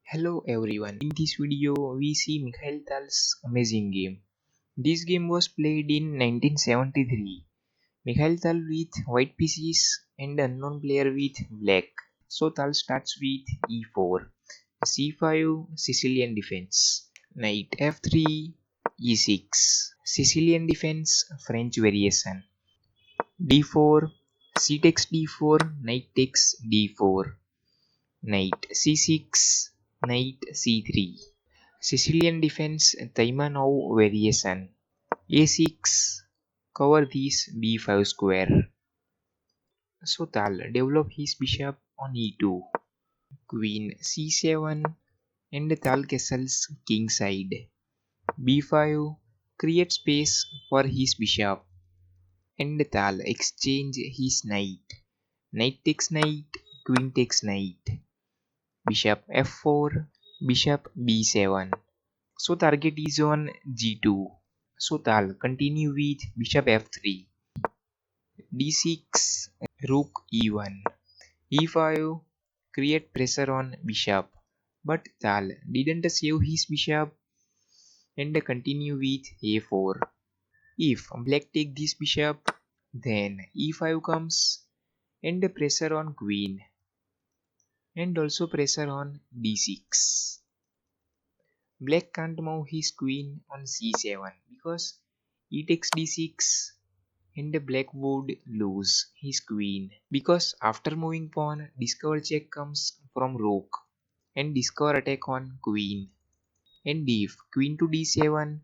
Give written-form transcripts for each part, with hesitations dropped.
Hello everyone, in this video we see Mikhail Tal's amazing game. This game was played in 1973. Mikhail Tal with white pieces and unknown player with black. So Tal starts with e4, c5 Sicilian defense, knight f3, e6, Sicilian defense French variation, d4, c takes d4, knight takes d4, knight c6, knight c3. Sicilian defense Taimanov variation. A6 cover this b5 square. So Tal develop his bishop on e2. Queen c7 and Tal castles king side. b5 create space for his bishop. And Tal exchange his knight. Knight takes knight, queen takes knight. Bishop f4, bishop b7. So target is on g2. So Tal continue with bishop f3, d6, rook e1, e5 create pressure on bishop, but Tal didn't save his bishop and continue with a4. If black take this bishop, then e5 comes and pressure on queen and also pressure on d6. Black can't move his queen on c7 because e takes d6 and black would lose his queen because after moving pawn discover check comes from rook and discover attack on queen, and if queen to d7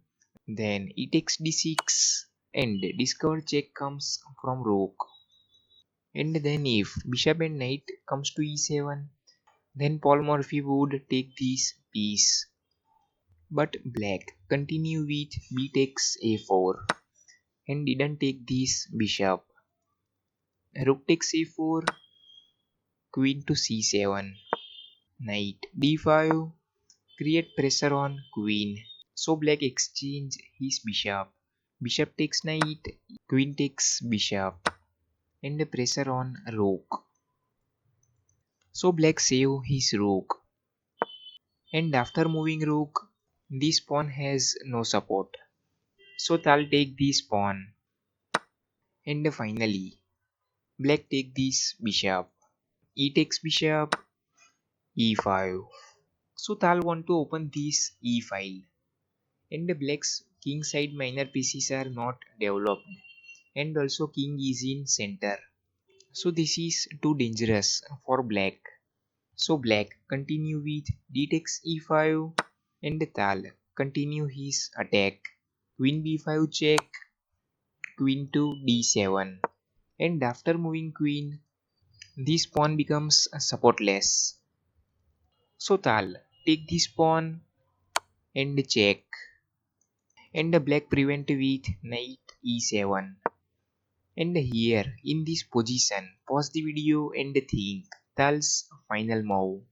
then e takes d6 and discover check comes from rook, and then if bishop and knight comes to e7 then Paul Morphy would take this piece, but black continue with b takes a4 and didn't take this bishop. Rook takes a4, queen to c7, knight d5, create pressure on queen. So black exchange his bishop. Bishop takes knight, queen takes bishop, and pressure on rook. So black save his rook. And after moving rook, this pawn has no support. So Tal take this pawn. And finally, black take this bishop. E takes bishop, e5. So Tal want to open this e file, and the black's king side minor pieces are not developed, and also king is in center. So this is too dangerous for black. So black continue with d takes e5 and Tal continue his attack. Queen b5 check, queen to d7, and after moving queen, this pawn becomes supportless. So Tal take this pawn and check, and the black prevent with knight e7. And here in this position pause the video and think Tal's final move.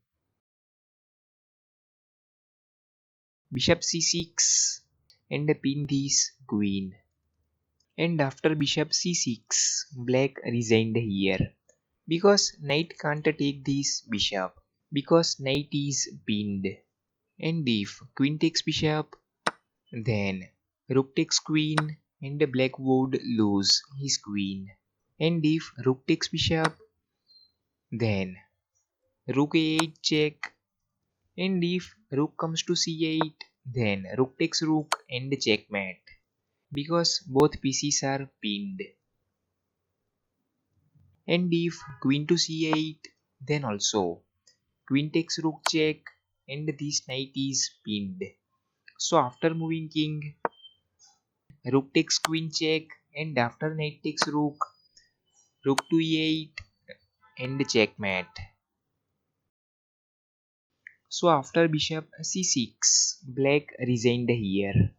Bishop c6 and pin this queen, and after bishop c6 black resigned here because knight can't take this bishop because knight is pinned, and if queen takes bishop then rook takes queen and black would lose his queen, and if rook takes bishop then rook a8 check, and if rook comes to c8 then rook takes rook and checkmate because both pieces are pinned, and if queen to c8 then also queen takes rook check and this knight is pinned. So after moving king, rook takes queen check, and after knight takes rook, rook to e8 and checkmate. So after bishop c6 black resigned here